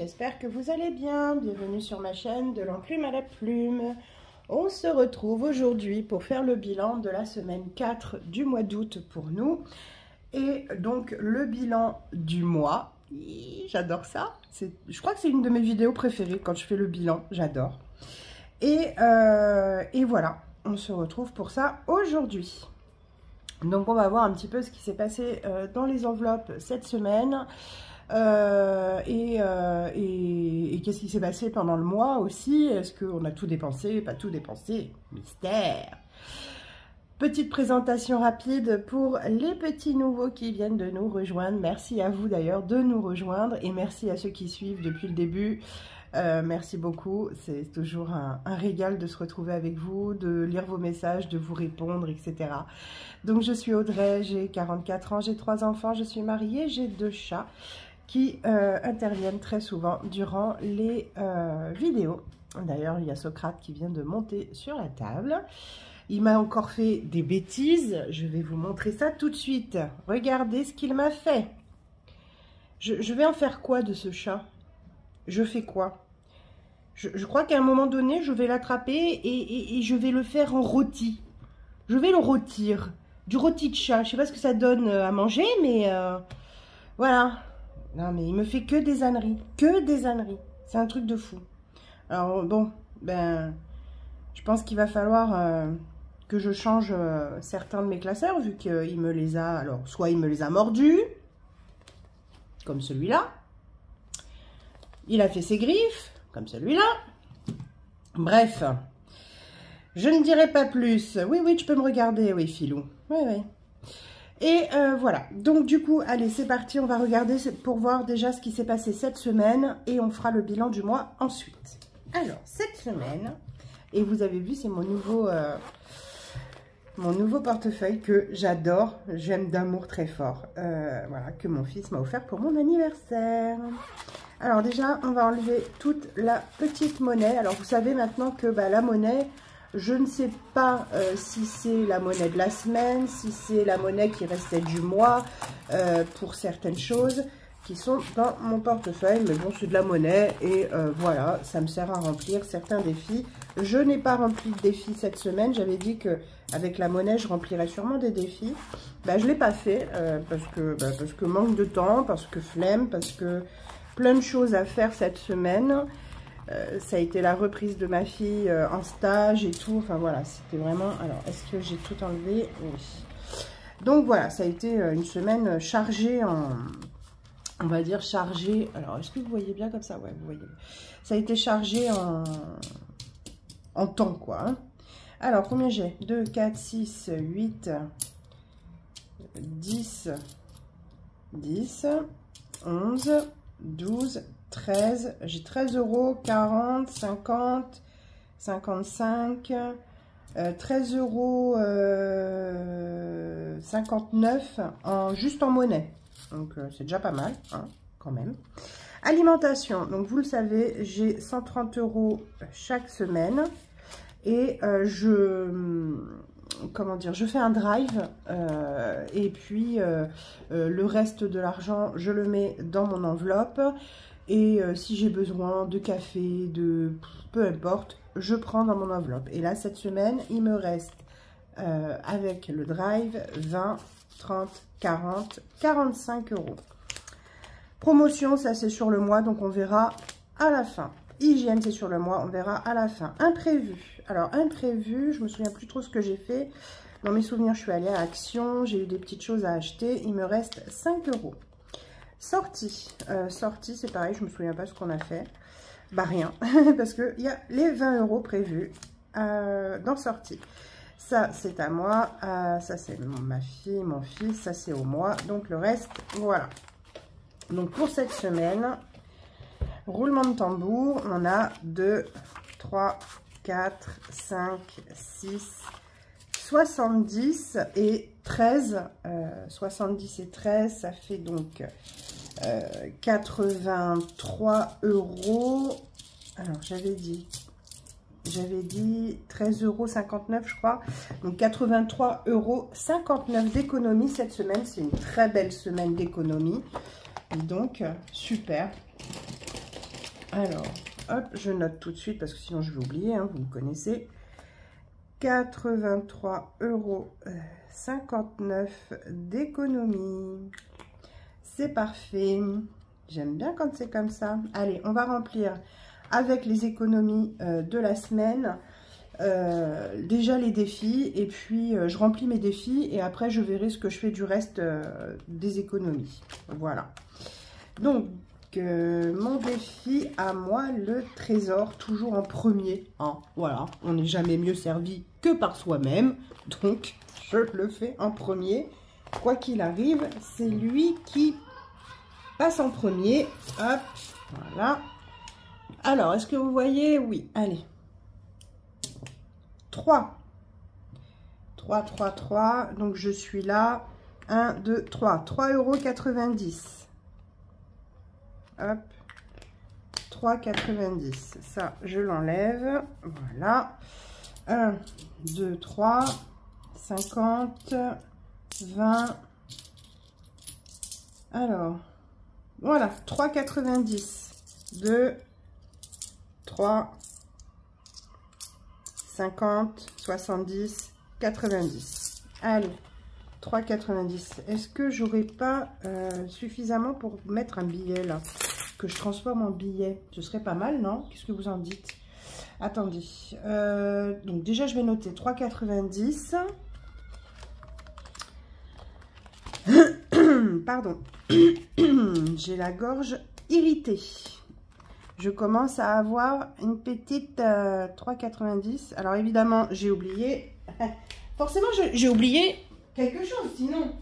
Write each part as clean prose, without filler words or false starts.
j'espère que vous allez bien. Bienvenue sur ma chaîne de l'enclume à la plume. On se retrouve aujourd'hui pour faire le bilan de la semaine 4 du mois d'août pour nous. Et donc le bilan du mois. J'adore ça. Je crois que c'est une de mes vidéos préférées quand je fais le bilan. J'adore. Et voilà, on se retrouve pour ça aujourd'hui. Donc on va voir un petit peu ce qui s'est passé dans les enveloppes cette semaine et qu'est-ce qui s'est passé pendant le mois aussi. Est-ce qu'on a tout dépensé, pas tout dépensé? Mystère. Petite présentation rapide pour les petits nouveaux qui viennent de nous rejoindre. Merci à vous d'ailleurs de nous rejoindre et merci à ceux qui suivent depuis le début. Merci beaucoup, c'est toujours un régal de se retrouver avec vous, de lire vos messages, de vous répondre, etc. Donc je suis Audrey, j'ai 44 ans, j'ai 3 enfants, je suis mariée, j'ai 2 chats qui interviennent très souvent durant les vidéos. D'ailleurs, il y a Socrate qui vient de monter sur la table. Il m'a encore fait des bêtises, je vais vous montrer ça tout de suite. Regardez ce qu'il m'a fait. Je vais en faire quoi de ce chat? Je fais quoi? Je crois qu'à un moment donné, je vais l'attraper et je vais le faire en rôti. Je vais le rôtir. Du rôti de chat. Je sais pas ce que ça donne à manger, mais voilà. Non, mais il me fait que des âneries. Que des âneries. C'est un truc de fou. Alors, bon, ben, je pense qu'il va falloir que je change certains de mes classeurs, vu qu'il me les a... Alors, soit il me les a mordus, comme celui-là. Il a fait ses griffes, comme celui-là. Bref, je ne dirai pas plus. Oui, oui, tu peux me regarder, oui, filou. Oui, oui. Et voilà. Donc, du coup, allez, c'est parti. On va regarder pour voir déjà ce qui s'est passé cette semaine. Et on fera le bilan du mois ensuite. Alors, cette semaine, et vous avez vu, c'est mon nouveau portefeuille que j'adore. J'aime d'amour très fort. Voilà, que mon fils m'a offert pour mon anniversaire. Alors déjà, on va enlever toute la petite monnaie. Alors vous savez maintenant que la monnaie, je ne sais pas si c'est la monnaie de la semaine, si c'est la monnaie qui restait du mois pour certaines choses qui sont dans mon portefeuille. Mais bon, c'est de la monnaie et voilà, ça me sert à remplir certains défis. Je n'ai pas rempli de défis cette semaine. J'avais dit qu'avec la monnaie, je remplirais sûrement des défis. Je ne l'ai pas fait parce que manque de temps, parce que flemme, parce que... Plein de choses à faire cette semaine. Ça a été la reprise de ma fille en stage et tout. Enfin voilà, c'était vraiment... Alors, est-ce que j'ai tout enlevé? Oui. Donc voilà, ça a été une semaine chargée en... On va dire chargée... Alors, est-ce que vous voyez bien comme ça? Ouais, vous voyez. Ça a été chargé en temps, quoi. Hein. Alors, combien j'ai? 2, 4, 6, 8, 10, 11... 12, 13, j'ai 13 €, 40, 50, 55, 13 €, 59 juste en monnaie. Donc, c'est déjà pas mal, hein, quand même. Alimentation, donc vous le savez, j'ai 130 € chaque semaine. Et comment dire, je fais un drive et puis le reste de l'argent, je le mets dans mon enveloppe et si j'ai besoin de café, de peu importe, je prends dans mon enveloppe. Et là, cette semaine, il me reste avec le drive 20, 30, 40, 45 €. Promotion, ça c'est sur le mois, donc on verra à la fin. Hygiène, c'est sur le mois, on verra à la fin. Imprévu. Alors, imprévu, je me souviens plus trop ce que j'ai fait. Dans mes souvenirs, je suis allée à Action, j'ai eu des petites choses à acheter. Il me reste 5 €. Sortie. Sortie, c'est pareil, je me souviens pas ce qu'on a fait. Bah, rien, parce qu'il y a les 20 € prévus dans sortie. Ça, c'est à moi. Ça, c'est ma fille, mon fils. Ça, c'est au mois. Donc, le reste, voilà. Donc, pour cette semaine... Roulement de tambour, on a 2, 3, 4, 5, 6, 70 et 13. 70 et 13, ça fait donc 83 €. Alors, j'avais dit 13,59 € je crois. Donc 83,59 € d'économie cette semaine. C'est une très belle semaine d'économie. Et donc, super. Alors, hop, je note tout de suite parce que sinon je vais oublier, hein, vous me connaissez. 83,59 € d'économie. C'est parfait. J'aime bien quand c'est comme ça. Allez, on va remplir avec les économies de la semaine. Déjà les défis, et puis je remplis mes défis et après je verrai ce que je fais du reste des économies. Voilà. Donc, mon défi à moi, le trésor, toujours en premier. Hein, voilà, on n'est jamais mieux servi que par soi-même. Donc, je le fais en premier. Quoi qu'il arrive, c'est lui qui passe en premier. Hop, voilà. Alors, est-ce que vous voyez? Oui, allez. 3. 3, 3, 3. Donc, je suis là. 1, 2, 3. 3,90 €. Hop. 3,90. Ça, je l'enlève. Voilà. 1, 2, 3. 50. 20. Alors. Voilà. 3,90. 2. 3. 50, 70, 90. Allez, 3,90. Est-ce que j'aurais pas suffisamment pour mettre un billet là? Que je transforme en billet. Ce serait pas mal, non? Qu'est-ce que vous en dites? Attendez. Donc déjà, je vais noter 3,90. Pardon. J'ai la gorge irritée. Je commence à avoir une petite 3,90. Alors évidemment, j'ai oublié. Forcément, j'ai oublié quelque chose. Sinon,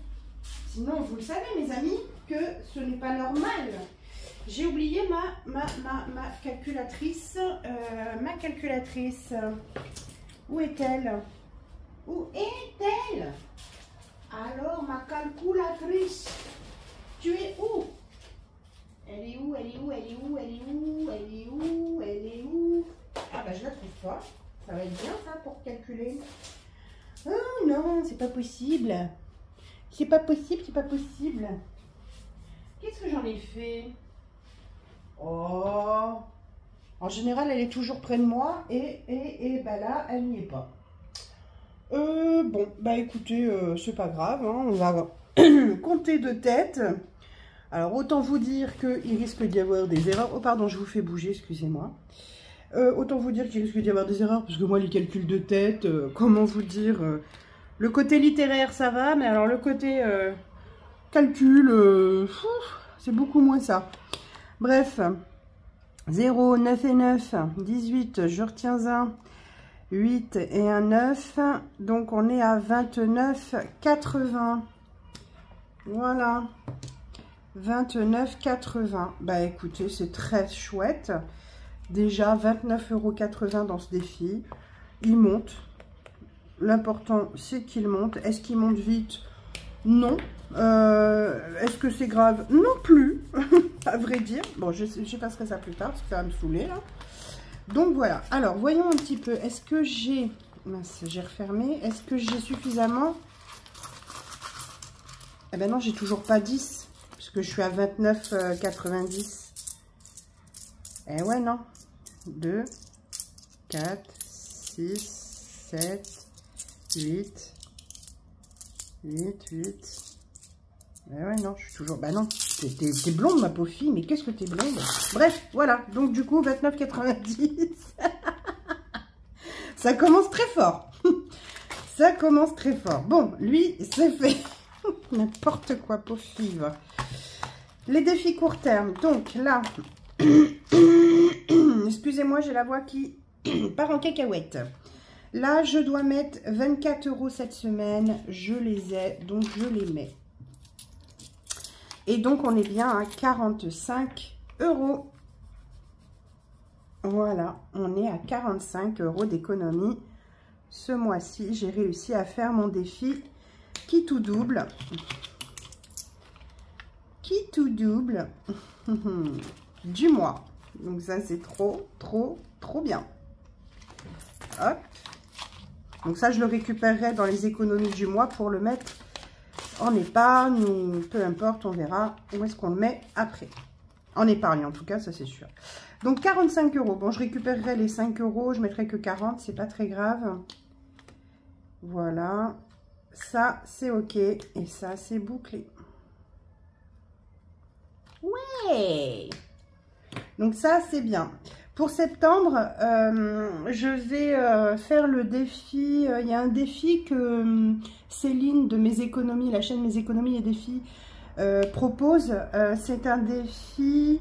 vous le savez, mes amis, que ce n'est pas normal. J'ai oublié ma calculatrice. Ma calculatrice. Où est-elle? Où est-elle? Alors, ma calculatrice, tu es où? Elle est où? Elle est où? Elle est où? Elle est où? Elle est où? Elle est où? Ah bah je la trouve pas. Ça va être bien ça pour calculer. Oh non, c'est pas possible. C'est pas possible, c'est pas possible. Qu'est-ce que j'en ai fait? Oh. En général, elle est toujours près de moi et bah là, elle n'y est pas. Bon, bah écoutez, c'est pas grave, hein, on va compter de tête. Alors, autant vous dire qu'il risque d'y avoir des erreurs. Oh, pardon, je vous fais bouger, excusez-moi. Autant vous dire qu'il risque d'y avoir des erreurs, parce que moi, les calculs de tête, comment vous dire, le côté littéraire, ça va, mais alors le côté calcul, c'est beaucoup moins ça. Bref, 0, 9 et 9, 18, je retiens un, 8 et un 9, donc on est à 29,80. Voilà. 29,80. Bah écoutez, c'est très chouette. Déjà 29,80 € dans ce défi. Il monte. L'important, c'est qu'il monte. Est-ce qu'il monte vite? Non. Est-ce que c'est grave? Non plus. À vrai dire. Bon, je passerai ça plus tard, parce que ça va me saouler là. Donc voilà. Alors, voyons un petit peu. Est-ce que j'ai... Mince, j'ai refermé. Est-ce que j'ai suffisamment... Eh ben non, j'ai toujours pas 10. Que je suis à 29,90. Eh ouais, non. 2, 4, 6, 7, 8. Eh ouais, non, je suis toujours... Bah non, t'es blonde, ma pauvre fille, mais qu'est-ce que t'es blonde? Bref, voilà. Donc, du coup, 29,90. Ça commence très fort. Ça commence très fort. Bon, lui, c'est fait. N'importe quoi, pauvre fille. Les défis court terme. Donc là, excusez-moi, j'ai la voix qui part en cacahuète. Là, je dois mettre 24 € cette semaine. Je les ai, donc je les mets. Et donc, on est bien à 45 €. Voilà, on est à 45 € d'économie. Ce mois-ci, j'ai réussi à faire mon défi qui tout double. Qui tout double du mois. Donc ça, c'est trop bien. Hop. Donc ça, je le récupérerai dans les économies du mois pour le mettre en épargne ou peu importe, on verra où est-ce qu'on le met après. En épargne, en tout cas, ça c'est sûr. Donc, 45 €. Bon, je récupérerai les 5 €. Je mettrai que 40, c'est pas très grave. Voilà. Ça, c'est OK. Et ça, c'est bouclé. Ouais! Donc, ça, c'est bien. Pour septembre, je vais faire le défi. Il y a un défi que Céline de Mes Économies, la chaîne Mes Économies et Défis, propose. C'est un défi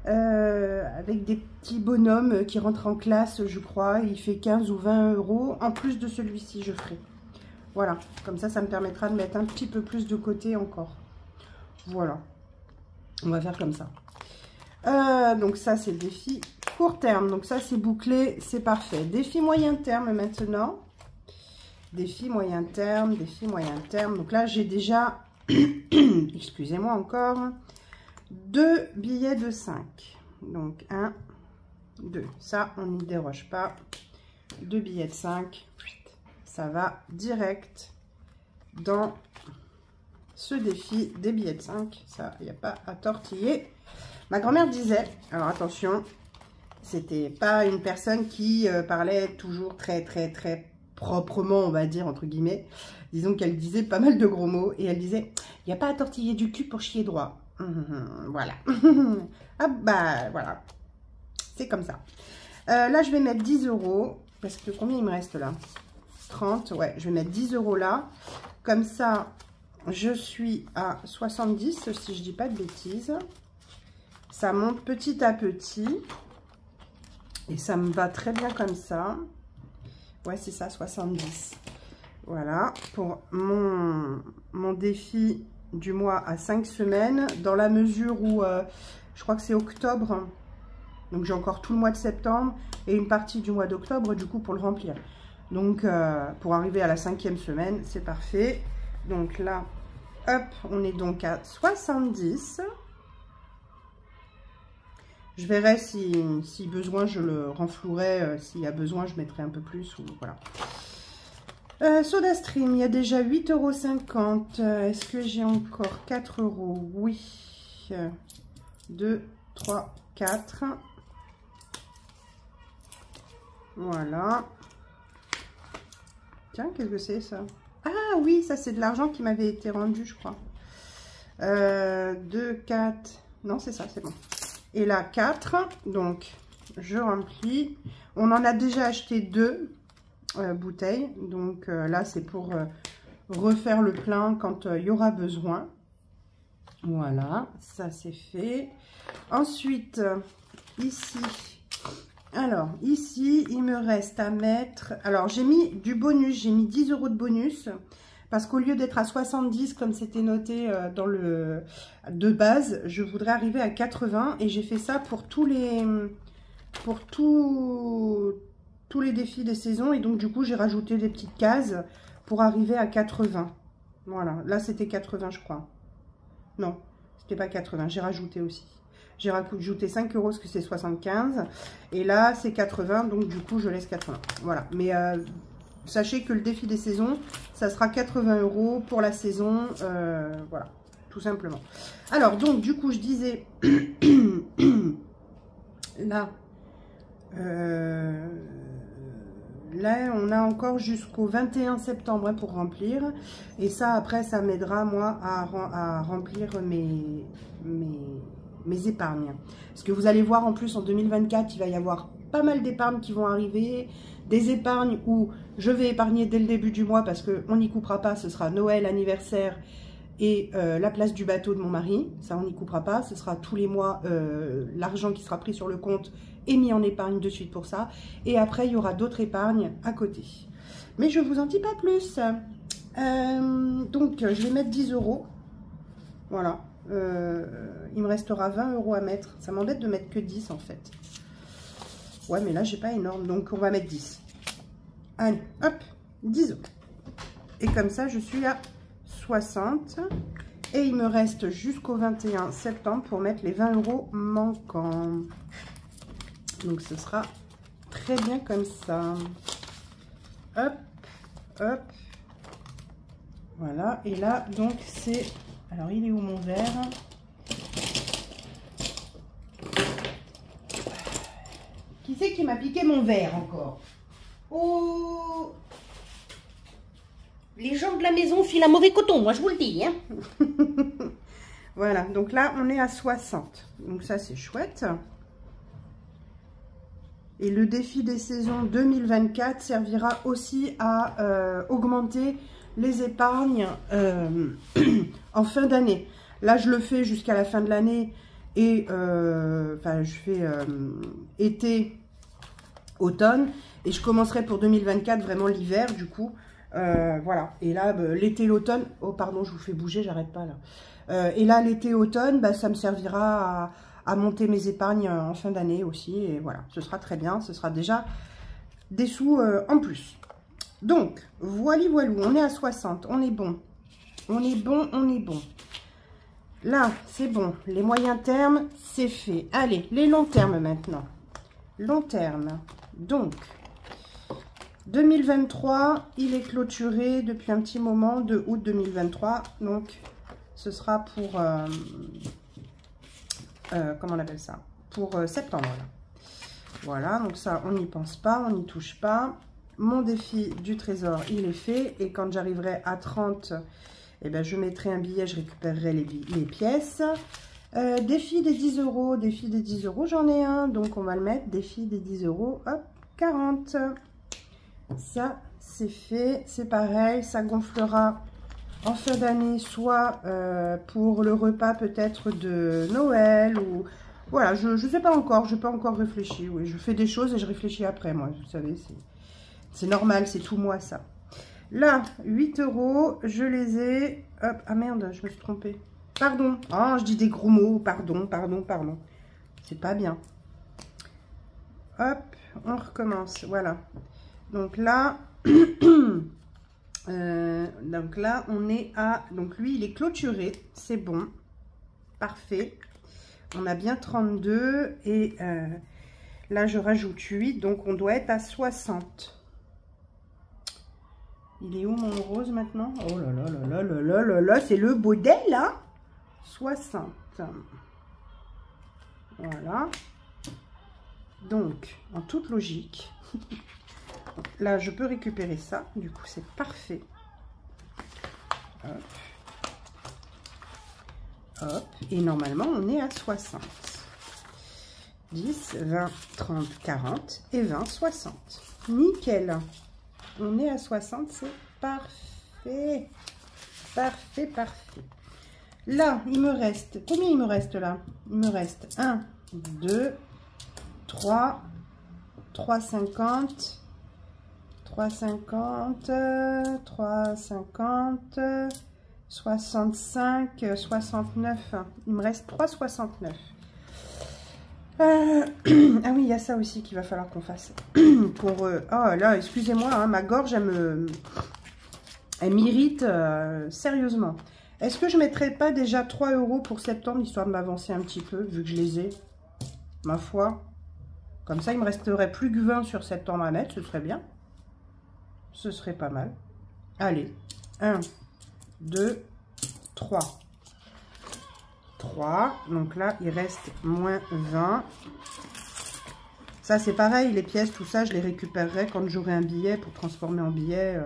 avec des petits bonhommes qui rentrent en classe, je crois. Il fait 15 ou 20 €. En plus de celui-ci, je ferai. Voilà, comme ça me permettra de mettre un petit peu plus de côté encore. Voilà, on va faire comme ça. Donc ça, c'est le défi court terme. Donc ça, c'est bouclé, c'est parfait. Défi moyen terme maintenant. Défi moyen terme, défi moyen terme. Donc là, j'ai déjà, excusez-moi encore, 2 billets de 5. Donc 1, 2. Ça, on n'y déroge pas. 2 billets de 5. Ça va direct dans ce défi des billets de 5. Ça, il n'y a pas à tortiller. Ma grand-mère disait, alors attention, c'était pas une personne qui parlait toujours très proprement, on va dire, entre guillemets. Disons qu'elle disait pas mal de gros mots et elle disait, il n'y a pas à tortiller du cul pour chier droit. Voilà. Ah bah voilà, c'est comme ça. Là, je vais mettre 10 €, parce que combien il me reste là? 30, ouais, je vais mettre 10 € là. Comme ça, je suis à 70, si je dis pas de bêtises. Ça monte petit à petit. Et ça me va très bien comme ça. Ouais, c'est ça, 70. Voilà, pour mon défi du mois à 5 semaines. Dans la mesure où, je crois que c'est octobre. Donc, j'ai encore tout le mois de septembre et une partie du mois d'octobre, du coup, pour le remplir. Donc, pour arriver à la 5e semaine, c'est parfait. Donc là, hop, on est donc à 70. Je verrai si besoin, je le renflouerai. S'il y a besoin, je mettrai un peu plus. Ou, voilà. SodaStream, il y a déjà 8,50 €. Est-ce que j'ai encore 4 €? Oui. 2, 3, 4. Voilà. Tiens, qu'est-ce que c'est ça? Ah oui, ça c'est de l'argent qui m'avait été rendu, je crois. 2, 4. Non, c'est ça, c'est bon. Et là, 4. Donc, je remplis. On en a déjà acheté 2 bouteilles. Donc là, c'est pour refaire le plein quand il y aura besoin. Voilà, ça c'est fait. Ensuite, ici... Alors, ici, il me reste à mettre... Alors, j'ai mis du bonus, j'ai mis 10 € de bonus. Parce qu'au lieu d'être à 70, comme c'était noté dans le de base, je voudrais arriver à 80. Et j'ai fait ça pour tous les défis des saisons. Et donc, du coup, j'ai rajouté des petites cases pour arriver à 80. Voilà, là, c'était 80, je crois. Non, c'était pas 80, j'ai rajouté aussi. J'ai rajouté 5 € parce que c'est 75. Et là, c'est 80. Donc, du coup, je laisse 80. Voilà. Mais sachez que le défi des saisons, ça sera 80 € pour la saison. Voilà. Tout simplement. Alors, donc, du coup, je disais... là... là, on a encore jusqu'au 21 septembre hein, pour remplir. Et ça, après, ça m'aidera, moi, à remplir mes épargnes. Parce que vous allez voir, en plus, en 2024, il va y avoir pas mal d'épargnes qui vont arriver. Des épargnes où je vais épargner dès le début du mois parce qu'on n'y coupera pas. Ce sera Noël, anniversaire et la place du bateau de mon mari. Ça, on n'y coupera pas. Ce sera tous les mois l'argent qui sera pris sur le compte et mis en épargne de suite pour ça. Et après, il y aura d'autres épargnes à côté. Mais je ne vous en dis pas plus. Donc, je vais mettre 10 €. Voilà. Il me restera 20 € à mettre. Ça m'embête de mettre que 10 en fait. Ouais, mais là, j'ai pas énorme. Donc, on va mettre 10. Allez, hop, 10 €. Et comme ça, je suis à 60. Et il me reste jusqu'au 21 septembre pour mettre les 20 € manquants. Donc, ce sera très bien comme ça. Hop, hop. Voilà. Et là, donc, c'est... Alors, il est où mon verre? qui m'a piqué mon verre encore. Oh! Les gens de la maison filent un mauvais coton, moi je vous le dis. Hein. Voilà, donc là on est à 60. Donc ça c'est chouette. Et le défi des saisons 2024 servira aussi à augmenter les épargnes en fin d'année. Là je le fais jusqu'à la fin de l'année et enfin je fais été, automne. Et je commencerai pour 2024 vraiment l'hiver du coup. Voilà, et là l'été, l'automne, oh pardon je vous fais bouger, j'arrête pas là, et là l'été, automne, bah, ça me servira à monter mes épargnes en fin d'année aussi, et voilà, ce sera très bien, ce sera déjà des sous en plus. Donc, voilou, on est à 60, on est bon, on est bon, on est bon. Là, c'est bon, les moyens termes, c'est fait. Allez, les longs termes maintenant. Long terme, donc... 2023, il est clôturé depuis un petit moment, de août 2023. Donc, ce sera pour... comment on appelle ça? Pour septembre. Là. Voilà, donc ça, on n'y pense pas, on n'y touche pas. Mon défi du trésor, il est fait. Et quand j'arriverai à 30, eh ben, je mettrai un billet, je récupérerai les pièces. Défi des 10 euros, défi des 10 euros, j'en ai un. Donc, on va le mettre, défi des 10 euros, hop, 40. Ça, c'est fait, c'est pareil, ça gonflera en fin d'année, soit pour le repas peut-être de Noël, ou... Voilà, je ne sais pas encore, je n'ai pas encore réfléchi, oui, je fais des choses et je réfléchis après, moi, vous savez, c'est normal, c'est tout moi, ça. Là, 8 euros, je les ai, hop, ah merde, je me suis trompée, pardon, oh, je dis des gros mots, pardon, c'est pas bien. Hop, on recommence, voilà. Donc là, on est à... Donc lui, il est clôturé. C'est bon. Parfait. On a bien 32. Et là, je rajoute 8. Donc, on doit être à 60. Il est où mon rose maintenant? Oh là là là là là là là là. C'est le baudet là. 60. Voilà. Donc, en toute logique... Là, je peux récupérer ça. Du coup, c'est parfait. Hop. Hop. Et normalement, on est à 60. 10, 20, 30, 40 et 20, 60. Nickel. On est à 60, c'est parfait. Parfait, parfait. Là, il me reste... Combien il me reste là? Il me reste 1, 2, 3, 3,50... 3,50, 3,50, 65, 69. Il me reste 3,69. Ah oui, il y a ça aussi qu'il va falloir qu'on fasse. Pour, oh là, excusez-moi, hein, ma gorge, elle m'irrite sérieusement. Est-ce que je ne mettrais pas déjà 3 euros pour septembre, histoire de m'avancer un petit peu, vu que je les ai, ma foi. Comme ça, il me resterait plus que 20 sur septembre à mettre, ce serait bien. Ce serait pas mal. Allez, 1, 2, 3. 3. Donc là, il reste moins 20. Ça, c'est pareil. Les pièces, tout ça, je les récupérerai quand j'aurai un billet pour transformer en billet.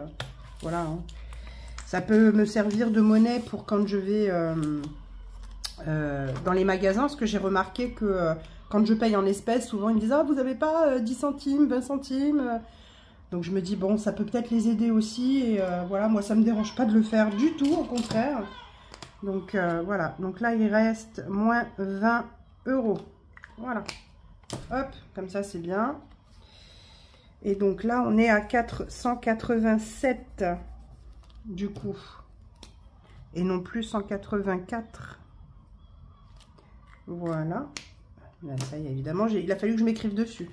Voilà. Hein. Ça peut me servir de monnaie pour quand je vais dans les magasins. Parce que j'ai remarqué que quand je paye en espèces, souvent, ils me disent « Ah, vous n'avez pas 10 centimes, 20 centimes ?» Donc je me dis, bon, ça peut peut-être les aider aussi. Et voilà, moi, ça ne me dérange pas de le faire du tout, au contraire. Donc voilà, donc là, il reste moins 20 euros. Voilà. Hop, comme ça, c'est bien. Et donc là, on est à 487 du coup. Et non plus 184. Voilà. Là, ça y est, évidemment, il a fallu que je m'écrive dessus.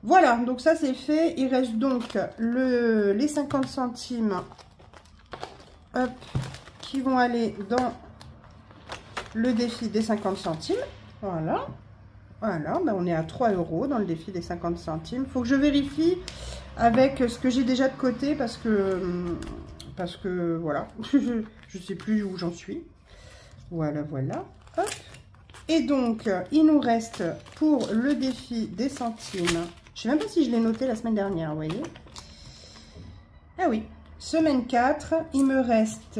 Voilà, donc ça c'est fait. Il reste donc les 50 centimes hop, qui vont aller dans le défi des 50 centimes. Voilà. Voilà, ben on est à 3 euros dans le défi des 50 centimes. Il faut que je vérifie avec ce que j'ai déjà de côté parce que voilà, je ne sais plus où j'en suis. Voilà, voilà. Hop. Et donc, il nous reste pour le défi des centimes Je sais même pas si je l'ai noté la semaine dernière, vous voyez. Ah oui, semaine 4, il me reste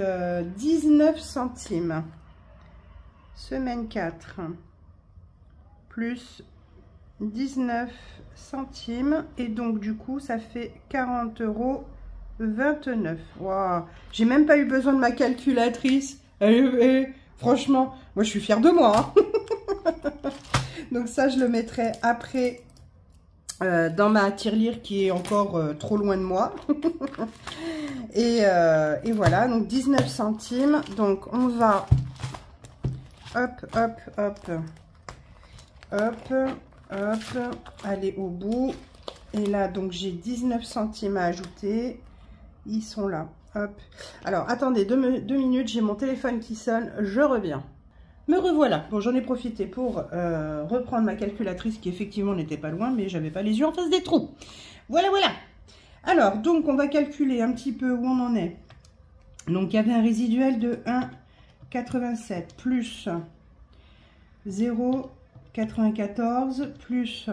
19 centimes. Semaine 4, plus 19 centimes. Et donc, du coup, ça fait 40,29 €. Waouh, j'ai même pas eu besoin de ma calculatrice. Franchement, moi, je suis fière de moi. Hein. Donc, ça, je le mettrai après dans ma tirelire qui est encore trop loin de moi. et voilà, donc 19 centimes. Donc, on va... Hop, hop, hop. Hop, hop. Aller au bout. Et là, donc, j'ai 19 centimes à ajouter. Ils sont là. Hop. Alors, attendez, deux minutes. J'ai mon téléphone qui sonne. Je reviens. Me revoilà. Bon, j'en ai profité pour reprendre ma calculatrice qui effectivement n'était pas loin, mais j'avais pas les yeux en face des trous. Voilà, voilà. Alors, donc, on va calculer un petit peu où on en est. Donc, il y avait un résiduel de 1,87 plus 0,94 plus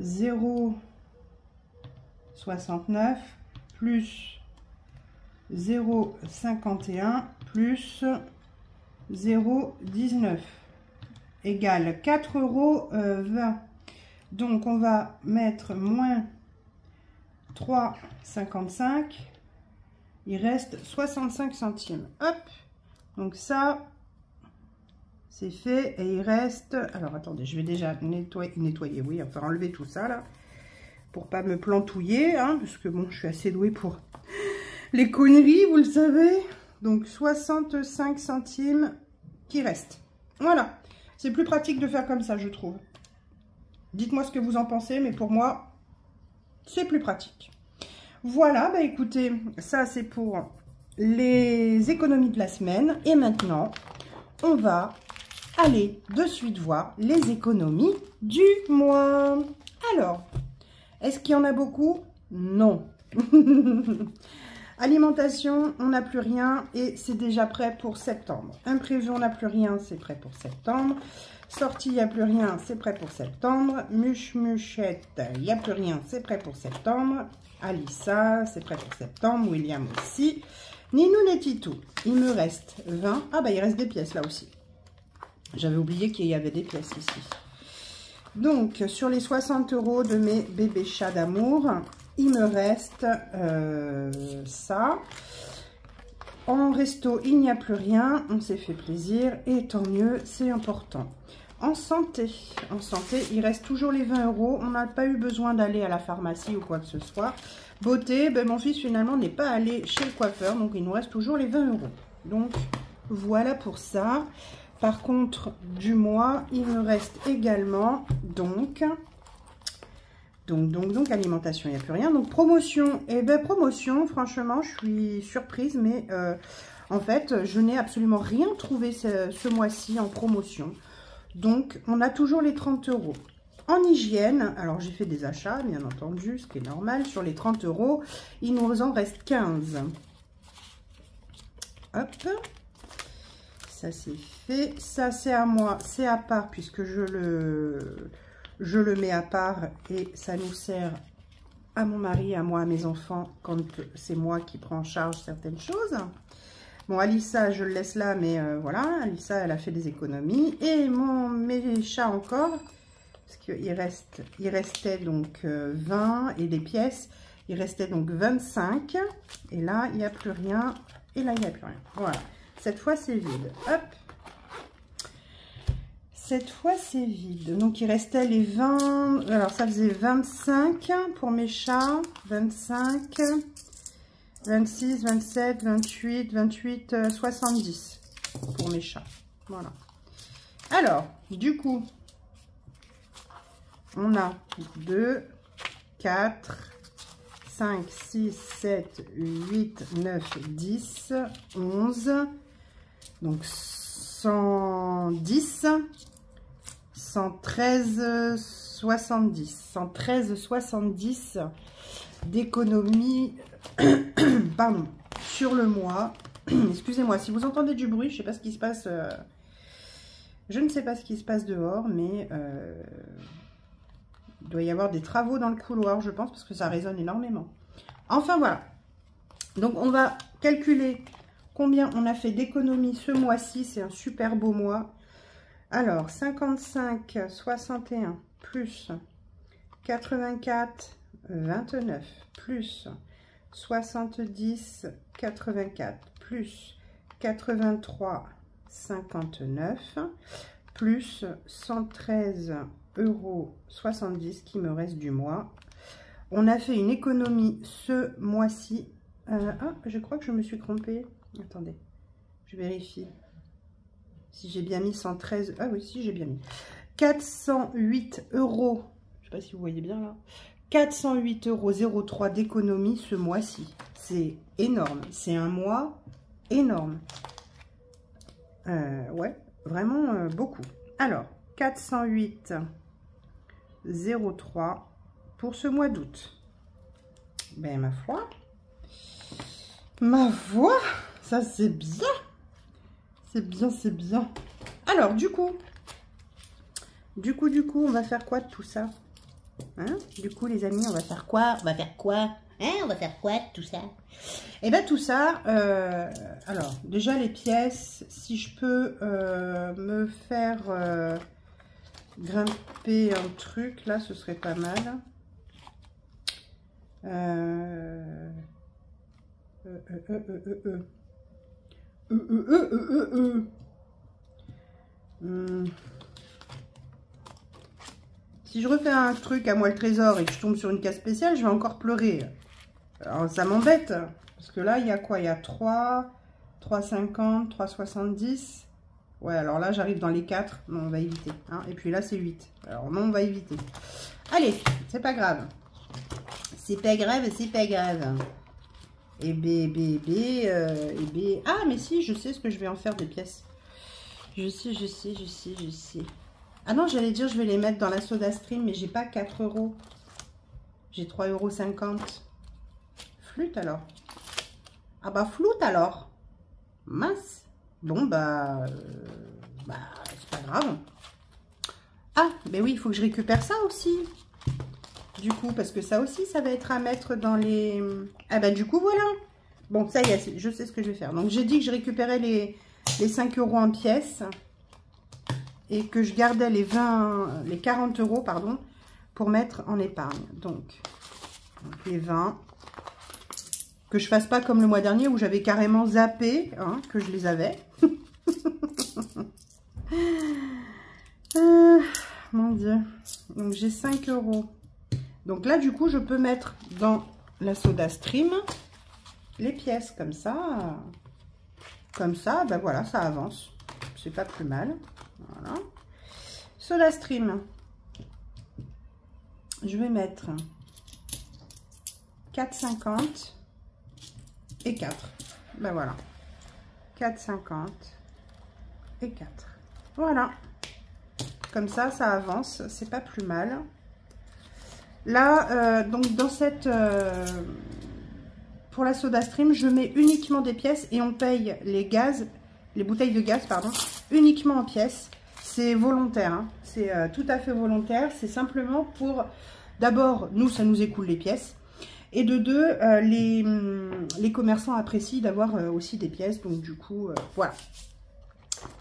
0,69 plus 0,51 plus 0,19 égale 4,20 €. Donc, on va mettre moins 3,55. Il reste 65 centimes. Hop. Donc, ça, c'est fait. Et il reste... Alors, attendez, je vais déjà nettoyer, oui, enfin, enlever tout ça, là. Pour pas me plantouiller, hein, parce que, bon, je suis assez douée pour les conneries, vous le savez. Donc, 65 centimes qui restent. Voilà. C'est plus pratique de faire comme ça, je trouve. Dites-moi ce que vous en pensez, mais pour moi, c'est plus pratique. Voilà, bah écoutez, ça c'est pour les économies de la semaine. Et maintenant, on va aller de suite voir les économies du mois. Alors, est-ce qu'il y en a beaucoup? Non. Alimentation, on n'a plus rien et c'est déjà prêt pour septembre. Imprévu, on n'a plus rien, c'est prêt pour septembre. Sortie, il n'y a plus rien, c'est prêt pour septembre. Muchette, il n'y a plus rien, c'est prêt pour septembre. Alissa, c'est prêt pour septembre. William aussi. Ninou Netitou, il me reste 20. Ah bah il reste des pièces là aussi. J'avais oublié qu'il y avait des pièces ici. Donc sur les 60 € de mes bébés chats d'amour, il me reste ça. En resto, il n'y a plus rien. On s'est fait plaisir et tant mieux, c'est important. En santé, il reste toujours les 20 €. On n'a pas eu besoin d'aller à la pharmacie ou quoi que ce soit. Beauté, ben, mon fils finalement n'est pas allé chez le coiffeur, donc il nous reste toujours les 20 €. Donc voilà pour ça. Par contre, du mois, il me reste également donc alimentation, il n'y a plus rien. Donc promotion, et ben promotion, franchement, je suis surprise, mais en fait, je n'ai absolument rien trouvé ce mois-ci en promotion. Donc, on a toujours les 30 €. En hygiène, alors j'ai fait des achats, bien entendu, ce qui est normal. Sur les 30 €, il nous en reste 15. Hop. Ça, c'est fait. Ça, c'est à moi. C'est à part, puisque je le mets à part. Et ça nous sert à mon mari, à moi, à mes enfants, quand c'est moi qui prends en charge certaines choses. Bon, Alissa, je le laisse là, mais voilà, Alissa, elle a fait des économies. Et mes chats encore, parce qu'il restait donc 20 et des pièces, il restait donc 25. Et là, il n'y a plus rien. Et là, il n'y a plus rien. Voilà. Cette fois, c'est vide. Hop. Cette fois, c'est vide. Donc, il restait les 20. Alors, ça faisait 25 pour mes chats. 25. 26, 27, 28, 28, 70 pour mes chats. Voilà. Alors, du coup, on a 2, 4, 5, 6, 7, 8, 9, 10, 11. Donc, 110, 113, 70. 113, 70 d'économie. Pardon, sur le mois. Excusez-moi, si vous entendez du bruit, je ne sais pas ce qui se passe. Je ne sais pas ce qui se passe dehors, mais Il doit y avoir des travaux dans le couloir, je pense, parce que ça résonne énormément. Enfin, voilà. Donc, on va calculer combien on a fait d'économies ce mois-ci. C'est un super beau mois. Alors, 55, 61, plus 84, 29, plus 70, 84, plus 83, 59, plus 113,70 € qui me reste du mois. On a fait une économie ce mois-ci. Ah, je crois que je me suis trompée. Attendez, je vérifie. Si j'ai bien mis 113... Ah oui, si j'ai bien mis. 408 €. Je sais pas si vous voyez bien là. 408,03 € d'économie ce mois-ci. C'est énorme. C'est un mois énorme. Ouais, vraiment beaucoup. Alors, 408,03 pour ce mois d'août. Ben, ma foi, ça c'est bien. C'est bien, c'est bien. Alors, du coup, on va faire quoi de tout ça? Hein? Du coup, les amis, on va faire quoi? On va faire quoi? Hein? On va faire quoi de tout ça? Et bien, tout ça, alors, déjà, les pièces, si je peux me faire grimper un truc, là, ce serait pas mal. Si je refais un truc à moi le trésor et que je tombe sur une case spéciale, je vais encore pleurer. Alors ça m'embête. Parce que là, il y a quoi? Il y a 3, 3,50, 3,70. Ouais, alors là, j'arrive dans les 4. Non, on va éviter. Hein. Et puis là, c'est 8. Alors non, on va éviter. Allez, c'est pas grave. C'est pas grave, c'est pas grave. Et ah, mais si, je sais ce que je vais en faire des pièces. Je sais. Ah non, j'allais dire, je vais les mettre dans la SodaStream, mais j'ai pas 4 €. J'ai 3,50 €. Flûte alors. Ah bah, flûte alors. Mince. Bon, bah c'est pas grave. Ah, mais oui, il faut que je récupère ça aussi. Du coup, parce que ça aussi, ça va être à mettre dans les... Ah bah du coup, voilà. Bon, ça y est, je sais ce que je vais faire. Donc, j'ai dit que je récupérais les 5 € en pièces. Et que je gardais les 40 €, pardon, pour mettre en épargne. Donc les 20. Que je fasse pas comme le mois dernier où j'avais carrément zappé, hein, que je les avais. Mon Dieu. Donc j'ai 5 €. Donc là, du coup, je peux mettre dans la SodaStream les pièces comme ça. Comme ça, ben voilà, ça avance. C'est pas plus mal. Voilà. SodaStream. Je vais mettre 4,50 et 4. Ben voilà. 4,50 et 4. Voilà. Comme ça, ça avance. C'est pas plus mal. Là, donc dans cette... pour la SodaStream, je mets uniquement des pièces et on paye les bouteilles de gaz, pardon, uniquement en pièces. C'est volontaire, hein. C'est tout à fait volontaire. C'est simplement pour, d'abord, nous, ça nous écoule les pièces. Et de deux, les commerçants apprécient d'avoir aussi des pièces. Donc, du coup, voilà.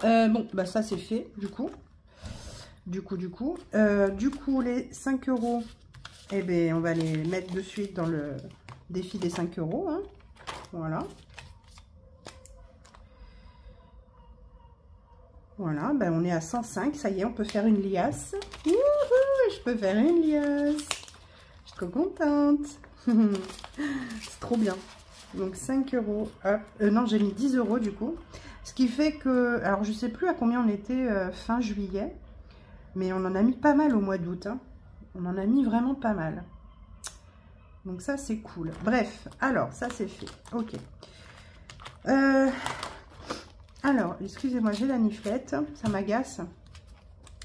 Bon, bah ça, c'est fait, du coup. Du coup, les 5 €, eh ben, on va les mettre de suite dans le défi des 5 €. Hein. Voilà. Voilà, ben on est à 105, ça y est, on peut faire une liasse. Wouhou, je peux faire une liasse. Je suis trop contente. C'est trop bien. Donc 5 €, hop. Non, j'ai mis 10 € du coup. Ce qui fait que, alors je sais plus à combien on était fin juillet, mais on en a mis pas mal au mois d'août. Hein. On en a mis vraiment pas mal. Donc ça, c'est cool. Bref, alors, ça c'est fait. Ok. Alors, excusez-moi, j'ai la niflette, ça m'agace.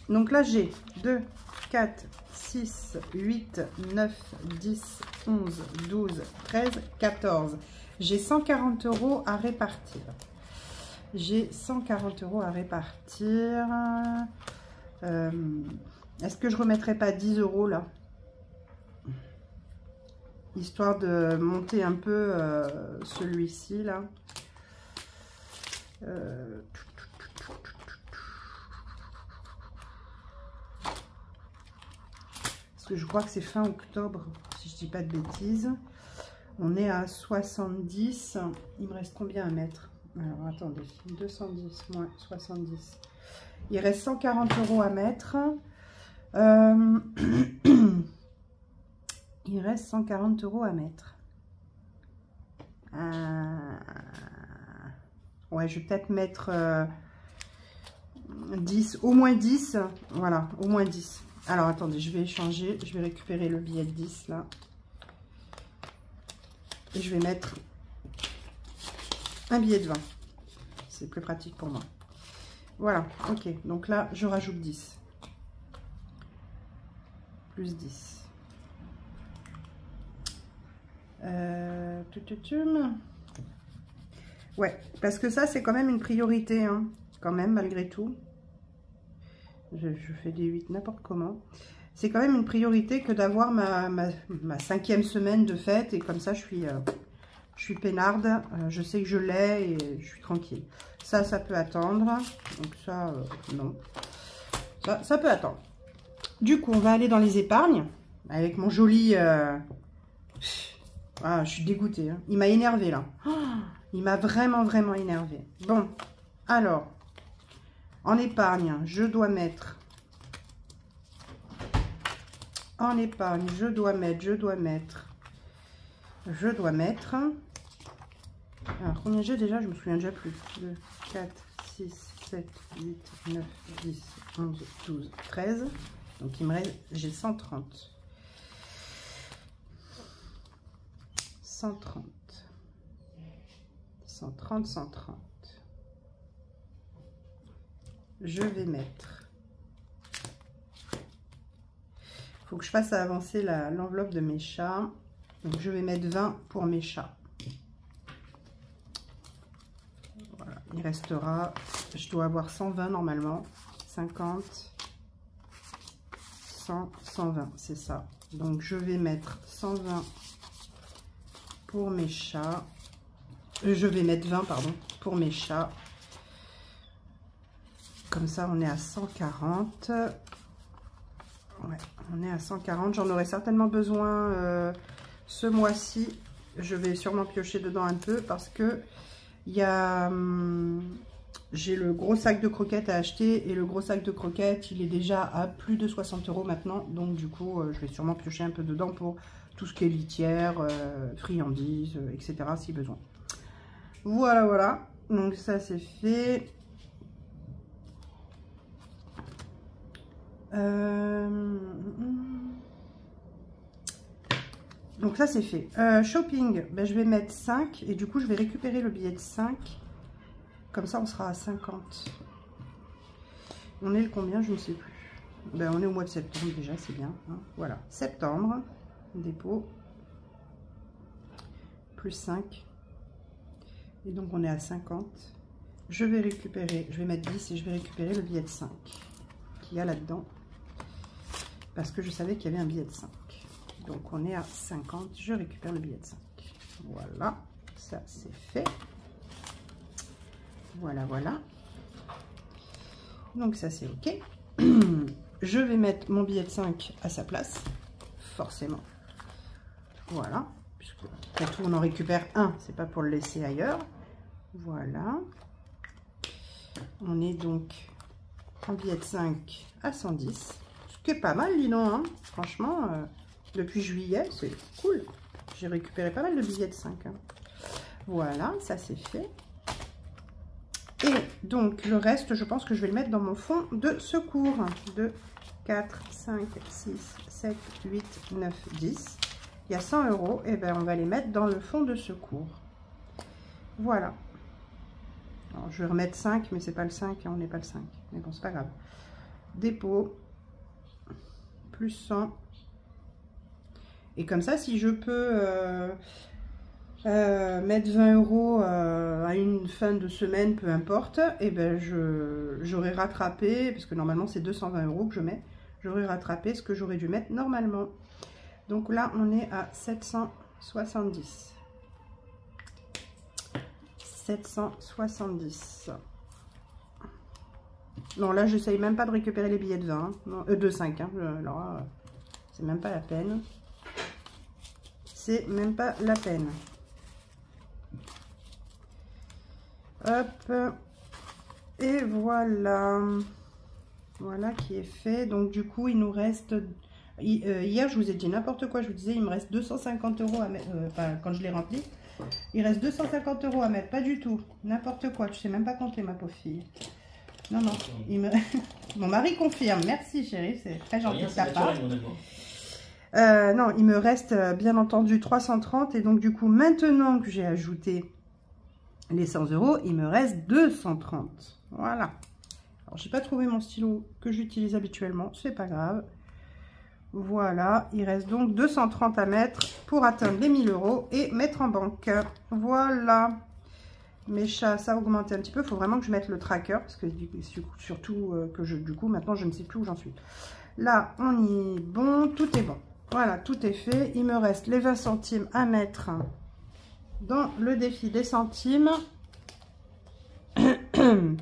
Donc là, j'ai 2, 4, 6, 8, 9, 10, 11, 12, 13, 14. J'ai 140 € à répartir. J'ai 140 € à répartir. Est-ce que je ne remettrai pas 10 € là? histoire de monter un peu celui-ci là. Parce que je crois que c'est fin octobre, si je dis pas de bêtises. On est à 70. Il me reste combien à mettre? Alors attendez, 210 moins 70. Il reste 140 € à mettre. Il reste 140 € à mettre. Ouais, je vais peut-être mettre 10, au moins 10. Voilà, au moins 10. Alors attendez, je vais échanger. Je vais récupérer le billet de 10 là. Et je vais mettre un billet de 20. C'est plus pratique pour moi. Voilà, ok. Donc là, je rajoute 10. Plus 10. Ouais, parce que ça, c'est quand même une priorité, hein, quand même, malgré tout. Je fais des 8 n'importe comment. C'est quand même une priorité que d'avoir ma 5e semaine de fête. Et comme ça, je suis peinarde. Je sais que je l'ai et je suis tranquille. Ça peut attendre. Donc ça, non. Ça peut attendre. Du coup, on va aller dans les épargnes. Avec mon joli... Ah, je suis dégoûtée. Hein. Il m'a énervé là. Oh, il m'a vraiment, vraiment énervé. Bon, alors, en épargne, je dois mettre... En épargne, je dois mettre... Alors, combien j'ai déjà? Je me souviens déjà plus. 2, 4, 6, 7, 8, 9, 10, 11, 12, 13. Donc, il me reste... J'ai 130. 130. 130, 130. Je vais mettre... Il faut que je fasse avancer l'enveloppe de mes chats. Donc, je vais mettre 20 pour mes chats. Voilà, il restera... Je dois avoir 120 normalement. 50, 100, 120, c'est ça. Donc, je vais mettre 120 pour mes chats. Je vais mettre 20, pardon, pour mes chats. Comme ça, on est à 140. Ouais, on est à 140. J'en aurai certainement besoin ce mois-ci. Je vais sûrement piocher dedans un peu parce que il y a... j'ai le gros sac de croquettes à acheter et le gros sac de croquettes, il est déjà à plus de 60 € maintenant. Donc du coup, je vais sûrement piocher un peu dedans pour tout ce qui est litière, friandises, etc. si besoin. Voilà, voilà. Donc ça, c'est fait. Donc ça, c'est fait. Shopping, ben, je vais mettre 5. Et du coup, je vais récupérer le billet de 5. Comme ça, on sera à 50. On est le combien? Je ne sais plus. Ben, on est au mois de septembre déjà, c'est bien. Hein. Voilà. Septembre. Dépôt. Plus 5. Et donc, on est à 50. Je vais récupérer, je vais mettre 10 et je vais récupérer le billet de 5 qu'il y a là-dedans. Parce que je savais qu'il y avait un billet de 5. Donc, on est à 50. Je récupère le billet de 5. Voilà. Ça, c'est fait. Voilà, voilà. Donc, ça, c'est OK. Je vais mettre mon billet de 5 à sa place. Forcément. Voilà. Puisque, après tout, on en récupère un. C'est pas pour le laisser ailleurs. Voilà. On est donc en billet de 5 à 110. Ce qui est pas mal, dis donc. Hein. Franchement, depuis juillet, c'est cool. J'ai récupéré pas mal de billets de 5. Hein. Voilà, ça c'est fait. Et donc, le reste, je pense que je vais le mettre dans mon fonds de secours. 2, 4, 5, 6, 7, 8, 9, 10. Il y a 100 €. Et bien, on va les mettre dans le fonds de secours. Voilà. Alors, je vais remettre 5, mais c'est pas le 5. Hein, on n'est pas le 5. Mais bon, c'est pas grave. Dépôt. Plus 100. Et comme ça, si je peux... mettre 20 € à une fin de semaine, peu importe, et ben j'aurais rattrapé, parce que normalement c'est 220 € que je mets, j'aurais rattrapé ce que j'aurais dû mettre normalement. Donc là on est à 700 770. 770. Non, là, j'essaye même pas de récupérer les billets de 20. Hein. Non, de 5. Hein. Alors, c'est même pas la peine. C'est même pas la peine. Hop. Et voilà. Voilà qui est fait. Donc, du coup, il nous reste... hier, je vous ai dit n'importe quoi. Je vous disais, il me reste 250 € à mettre... quand je l'ai rempli. Il reste 250 € à mettre. Pas du tout. N'importe quoi. Tu sais même pas compter, ma pauvre fille. Non, non. Mon mari confirme. Merci, chérie. C'est très gentil de ta part. Non, il me reste, bien entendu, 330. Et donc, du coup, maintenant que j'ai ajouté les 100 €, il me reste 230. Voilà. Alors, j'ai pas trouvé mon stylo que j'utilise habituellement. C'est pas grave. Voilà. Il reste donc 230 à mettre pour atteindre les 1000 € et mettre en banque. Voilà. Mes chats, ça a augmenté un petit peu. Il faut vraiment que je mette le tracker. Parce que surtout que du coup, maintenant, je ne sais plus où j'en suis. Là, on y est bon. Tout est bon. Voilà, tout est fait. Il me reste les 20 centimes à mettre dans le défi des centimes.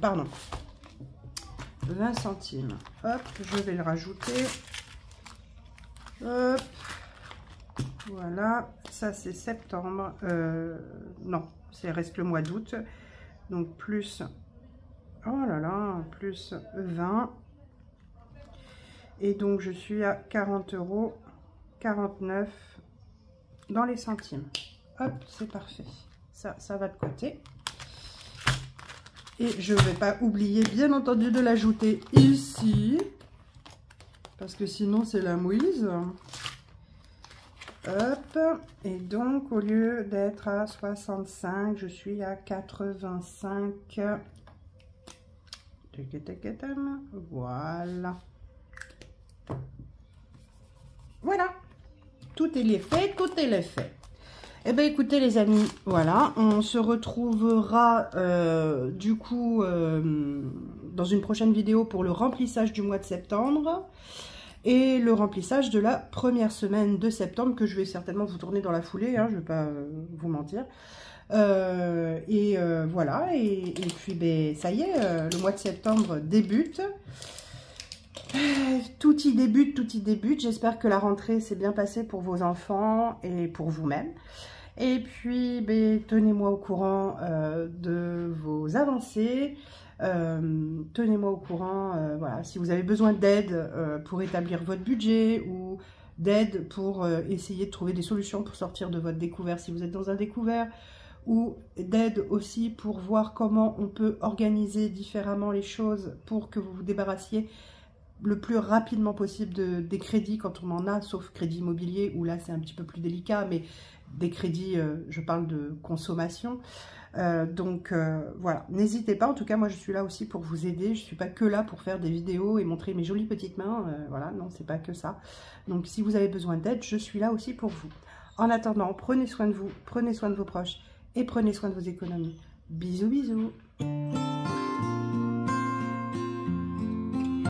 Pardon. 20 centimes. Hop, je vais le rajouter. Hop. Voilà. Ça, c'est septembre. Non, c'est reste le mois d'août. Donc, plus... Oh là là, plus 20. Et donc, je suis à 40 €. 49 dans les centimes. Hop, c'est parfait. Ça va de côté. Et je ne vais pas oublier, bien entendu, de l'ajouter ici. Parce que sinon, c'est la mouise. Hop. Et donc, au lieu d'être à 65, je suis à 85. Voilà. Voilà. Tout est fait, tout est fait. Eh bien, écoutez, les amis, voilà. On se retrouvera, du coup, dans une prochaine vidéo pour le remplissage du mois de septembre. Et le remplissage de la première semaine de septembre, que je vais certainement vous tourner dans la foulée, hein, je ne vais pas vous mentir. Voilà, et puis ben, ça y est, le mois de septembre débute. Tout y débute, tout y débute. J'espère que la rentrée s'est bien passée pour vos enfants et pour vous-même. Et puis, ben, tenez-moi au courant de vos avancées. Tenez-moi au courant, voilà, si vous avez besoin d'aide pour établir votre budget ou d'aide pour essayer de trouver des solutions pour sortir de votre découvert si vous êtes dans un découvert, ou d'aide aussi pour voir comment on peut organiser différemment les choses pour que vous vous débarrassiez le plus rapidement possible des crédits quand on en a, sauf crédit immobilier où là c'est un petit peu plus délicat, mais des crédits, je parle de consommation. Voilà, n'hésitez pas, en tout cas moi je suis là aussi pour vous aider, je suis pas que là pour faire des vidéos et montrer mes jolies petites mains, voilà, non c'est pas que ça. Donc si vous avez besoin d'aide, je suis là aussi pour vous. En attendant, prenez soin de vous, prenez soin de vos proches et prenez soin de vos économies. Bisous bisous.